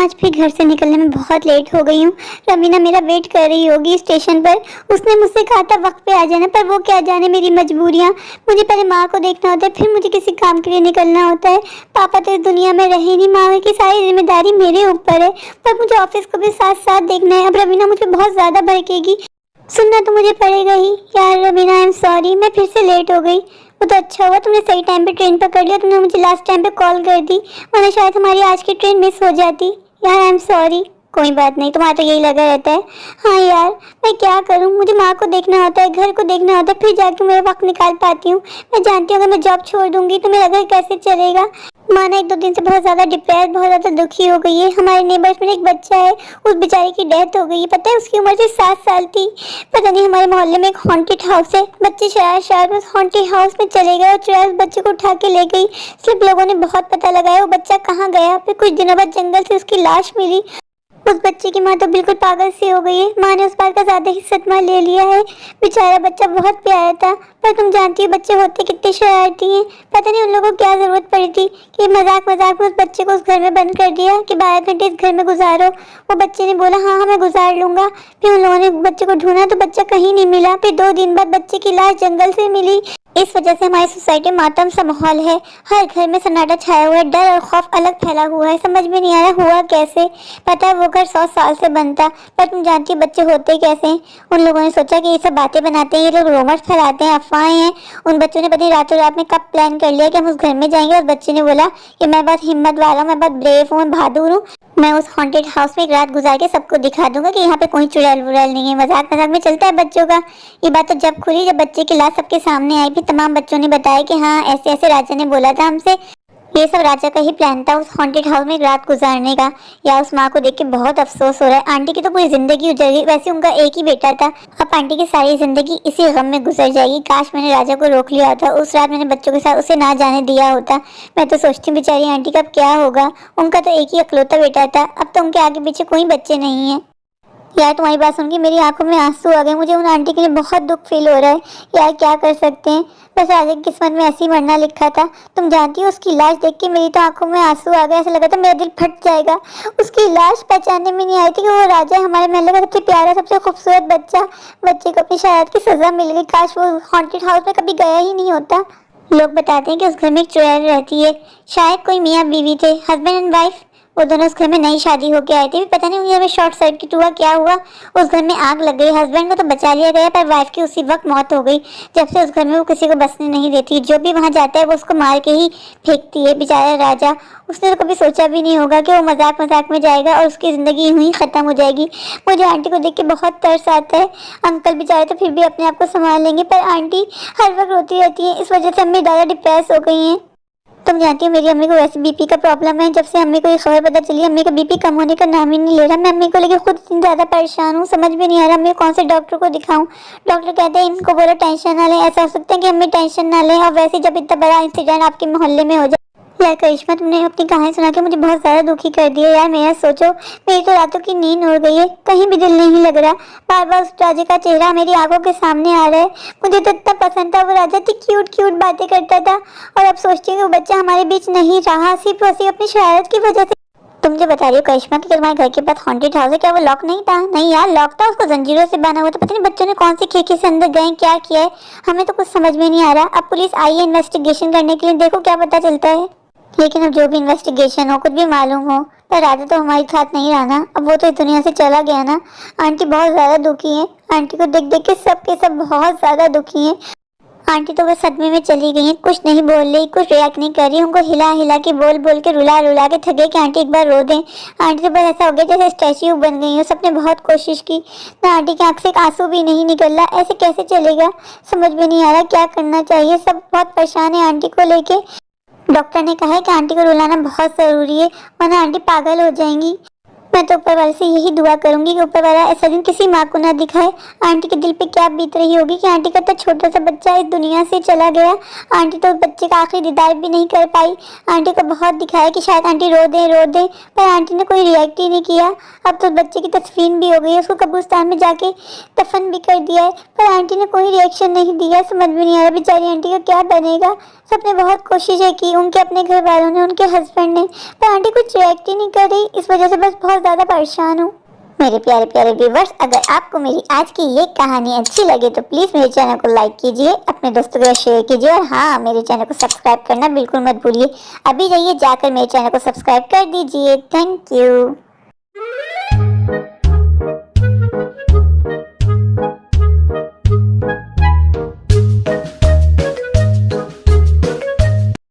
आज भी घर से निकलने में बहुत लेट हो गई हूँ। रमीना मेरा वेट कर रही होगी स्टेशन पर। उसने मुझसे कहा था वक्त पे आ जाना, पर वो क्या जाने मेरी मजबूरियाँ। मुझे पहले माँ को देखना होता है, फिर मुझे किसी काम के लिए निकलना होता है। पापा तो इस दुनिया में रहे नहीं, माँ की सारी जिम्मेदारी मेरे ऊपर है, पर मुझे ऑफिस को भी साथ साथ देखना है। अब रमीना मुझे बहुत ज़्यादा भड़केगी, सुनना तो मुझे पड़ेगा ही। यार रमीना, आई एम सॉरी, मैं फिर से लेट हो गई। वो तो अच्छा हुआ तुमने सही टाइम पे ट्रेन पकड़ लिया, तुमने मुझे लास्ट टाइम पे कॉल कर दी, वरना शायद हमारी आज की ट्रेन मिस हो जाती। यार आई एम सॉरी। कोई बात नहीं, तुम्हारा तो यही लगा रहता है। हाँ यार, मैं क्या करूँ, मुझे माँ को देखना होता है, घर को देखना होता है, फिर जाके मेरा वक्त निकाल पाती हूँ। मैं जानती हूँ अगर मैं जॉब छोड़ दूंगी तो मेरा घर कैसे चलेगा। माँ ना 1-2 दिन से बहुत ज़्यादा डिप्रेस, बहुत ज़्यादा दुखी हो गई है। हमारे नेबर्स में एक बच्चा है, उस बेचारे की डेथ हो गई है। पता है उसकी उम्र से 7 साल थी। पता नहीं हमारे मोहल्ले में एक हॉन्टेड हाउस है, बच्चे शरारत में उस हॉन्टेड हाउस में चले गए और चुराए उस बच्चे को उठा के ले गई। सब लोगों ने बहुत पता लगाया वो बच्चा कहाँ गया। फिर कुछ दिनों बाद जंगल से उसकी लाश मिली। उस बच्चे की माँ तो बिल्कुल पागल सी हो गई है। माँ ने उस बात का ज्यादा ही सदमा ले लिया है। बेचारा बच्चा बहुत प्यारा था, पर तुम जानती हो बच्चे होते कितने शरारती हैं। पता नहीं उन लोगों को क्या जरूरत पड़ी थी कि मजाक मजाक में उस बच्चे को उस घर में बंद कर दिया कि 12 घंटे इस घर में गुजारो। वो बच्चे ने बोला हाँ मैं गुजार लूंगा। फिर उन लोगों ने बच्चे को ढूंढा तो बच्चा कहीं नहीं मिला। फिर 2 दिन बाद बच्चे की लाश जंगल से मिली। इस वजह से हमारी सोसाइटी में मातम सा माहौल है। हर घर में सन्नाटा छाया हुआ है, डर और खौफ अलग फैला हुआ है। समझ में नहीं आ रहा हुआ कैसे। पता है वो घर 100 साल से बनता, पर तुम जानती हो बच्चे होते कैसे हैं। उन लोगों ने सोचा कि ये सब बातें बनाते हैं, ये लोग रोमर्स फैलाते हैं, अफवाहें हैं। उन बच्चों ने पता नहीं रातों रात में कब प्लान कर लिया कि हम उस घर में जाएंगे। और बच्चे ने बोला कि मैं बहुत हिम्मत वाला हूँ, मैं बहुत ब्रेव हूँ, मैं बहादुर हूँ, मैं उस हॉन्टेड हाउस में एक रात गुजार के सबको दिखा दूंगा कि यहाँ पे कोई चुड़ैल वुड़ैल नहीं है। मजाक मजाक में चलता है बच्चों का। ये बात तो जब खुली, जब बच्चे की लाश सबके सामने आई, फिर तमाम बच्चों ने बताया कि हाँ ऐसे ऐसे राजा ने बोला था हमसे। ये सब राजा का ही प्लान था उस हॉन्टेड हाउस में एक रात गुजारने का। या उस माँ को देख के बहुत अफसोस हो रहा है। आंटी की तो पूरी जिंदगी उजड़ गई। वैसे उनका एक ही बेटा था, अब आंटी की सारी जिंदगी इसी गम में गुजर जाएगी। काश मैंने राजा को रोक लिया होता, उस रात मैंने बच्चों के साथ उसे ना जाने दिया होता। मैं तो सोचती हूँ बेचारी आंटी का क्या होगा। उनका तो एक ही इकलौता बेटा था, अब तो उनके आगे पीछे कोई बच्चे नहीं है। यार तुम्हारी बात सुन के मेरी आंखों में आंसू आ गए। मुझे उन आंटी के लिए बहुत दुख फील हो रहा है। यार क्या कर सकते हैं, बस राजा की किस्मत में ऐसे ही मरना लिखा था। तुम जानती हो उसकी लाश देख के मेरी तो आंखों में आंसू आ गए। ऐसा लगा था मेरा दिल फट जाएगा। उसकी लाश पहचानने में नहीं आई थी कि वो राजा है, हमारे महल का सबसे प्यारा सबसे खूबसूरत बच्चा। बच्चे को अपनी शरारत की सजा मिल गई। काश वो हॉन्टेड हाउस में कभी गया ही नहीं होता। लोग बताते हैं कि उस घर में एक चुड़ैल रहती है। शायद कोई मियाँ बीवी थे, हस्बैंड एंड वाइफ। वो दोनों उस घर में नई शादी होके आए थे। पता नहीं उस घर में शॉर्ट सर्किट हुआ, क्या हुआ, उस घर में आग लग गई। हस्बैंड को तो बचा लिया गया, पर वाइफ की उसी वक्त मौत हो गई। जब से उस घर में वो किसी को बसने नहीं देती। जो भी वहाँ जाता है वो उसको मार के ही फेंकती है। बेचारा राजा, उसने तो कभी सोचा भी नहीं होगा कि वो मजाक मजाक में जाएगा और उसकी ज़िंदगी यूं ही ख़त्म हो जाएगी। मुझे आंटी को देख के बहुत तरस आता है। अंकल बेचारे तो फिर भी अपने आप को संभाल लेंगे, पर आंटी हर वक्त रोती रहती है। इस वजह से अम्मी ज़्यादा डिप्रेस हो गई हैं। तुम जानती हो मेरी अम्मी को वैसे बीपी का प्रॉब्लम है। जब से अम्मी को ये खबर पता चली, अम्मी का बीपी कम होने का नाम ही नहीं ले रहा। मैं अम्मी को लेकर खुद इतनी ज़्यादा परेशान हूँ, समझ में नहीं आ रहा अम्मी कौन से डॉक्टर को दिखाऊं। डॉक्टर कहते हैं इनको बोलो टेंशन ना लें। ऐसा हो सकता है कि अम्मी टेंशन ना लें और वैसे जब इतना बड़ा इंसिडेंट आपके मोहल्ले में हो जाए। यार करिश्मा, तुमने अपनी कहानी सुना के मुझे बहुत ज़्यादा दुखी कर दिया। यार मेरा सोचो, मेरी तो रातों की नींद उड़ गई है, कहीं भी दिल नहीं लग रहा। बार बार उस राजा का चेहरा मेरी आंखों के सामने आ रहा है। मुझे तो इतना पसंद था वो राजा, इतनी क्यूट क्यूट बातें करता था। और अब सोचती हूँ कि वो बच्चा हमारे बीच नहीं रहा, सिर्फ उसी अपनी शरारत की वजह से। तुम जो बता रही हो करिश्मा कि तुम्हारे घर के पास हॉन्टेड हाउस है, क्या वो लॉक नहीं था? नहीं यार, लॉक था, उसको जंजीरों से बना हुआ था। पता नहीं बच्चों ने कौन सी खिड़की से अंदर गए, क्या किया है, हमें तो कुछ समझ में नहीं आ रहा। अब पुलिस आई है इन्वेस्टिगेशन करने के लिए, देखो क्या पता चलता है। लेकिन अब जो भी इन्वेस्टिगेशन हो, कुछ भी मालूम हो, पर राजा तो हमारे साथ नहीं रहा ना। अब वो तो इस दुनिया से चला गया ना। आंटी बहुत ज़्यादा दुखी है। आंटी को देख देख के सब के सब बहुत ज़्यादा दुखी हैं। आंटी तो बस सदमे में चली गई हैं, कुछ नहीं बोल रही, कुछ रिएक्ट नहीं कर रही। उनको हिला हिला के बोल बोल के रुला रुला के थक गए कि आंटी एक बार रो दें। आंटी तो बस ऐसा हो गया जैसे स्टैच्यू बन गई हो। सबने बहुत कोशिश की ना, आंटी की आंख से एक आंसू भी नहीं निकल रहा। ऐसे कैसे चलेगा, समझ में नहीं आ रहा क्या करना चाहिए। सब बहुत परेशान है आंटी को लेके। डॉक्टर ने कहा है कि आंटी को रुलाना बहुत ज़रूरी है, वरना आंटी पागल हो जाएंगी। मैं मैं तो ऊपर वाले से यही दुआ करूंगी कि ऊपर वाला ऐसा दिन किसी माँ को ना दिखाए। आंटी के दिल पे क्या बीत रही होगी कि आंटी का तो छोटा सा बच्चा इस दुनिया से चला गया। आंटी तो बच्चे का आखिरी दीदार भी नहीं कर पाई। आंटी को बहुत दिखाया कि शायद आंटी रो दे, पर आंटी ने कोई रिएक्ट ही नहीं किया। अब तो बच्चे की तस्वीर भी हो गई है, उसको कब्रिस्तान में जाके दफन भी कर दिया है, पर आंटी ने कोई रिएक्शन नहीं दिया। समझ में नहीं आ रहा बेचारी आंटी का क्या बनेगा। सबने बहुत कोशिशें की, उनके अपने घर वालों ने, उनके हस्बैंड ने, पर आंटी कुछ रिएक्ट ही नहीं कर रही। इस वजह से बस बहुत ज़्यादा परेशान हूँ। मेरे प्यारे प्यारे व्यूवर्स, अगर आपको मेरी आज की ये कहानी अच्छी लगे तो प्लीज़ मेरे चैनल को लाइक कीजिए, अपने दोस्तों के साथ शेयर कीजिए और हाँ, मेरे चैनल को सब्सक्राइब करना बिल्कुल मत भूलिए। अभी जाइए जाकर मेरे चैनल को सब्सक्राइब कर दीजिए। Thank you.